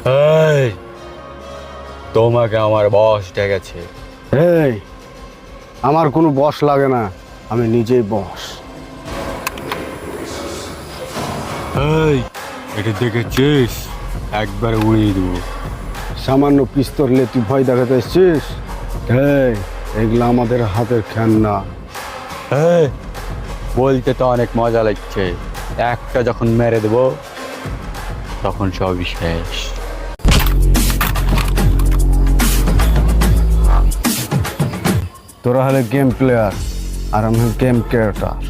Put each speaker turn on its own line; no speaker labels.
এই, তোমাকে আমার বস ডেকেছে।
এই, আমার কোনো বস লাগে না, আমি নিজেই বস।
এই, এটা দেখেছিস? একবার উড়িয়ে দেবো।
সামান্য পিস্তলে তুই ভয় দেখাতে এসছিস? এই, এগুলো আমাদের হাতের খেলনা।
এই, বলতে তো অনেক মজা লাগছে, একটা যখন মেরে দেবো তখন সবই শেষ।
তোরা হলে গেম প্লেয়ার আর আমি গেম ক্রিয়েটার।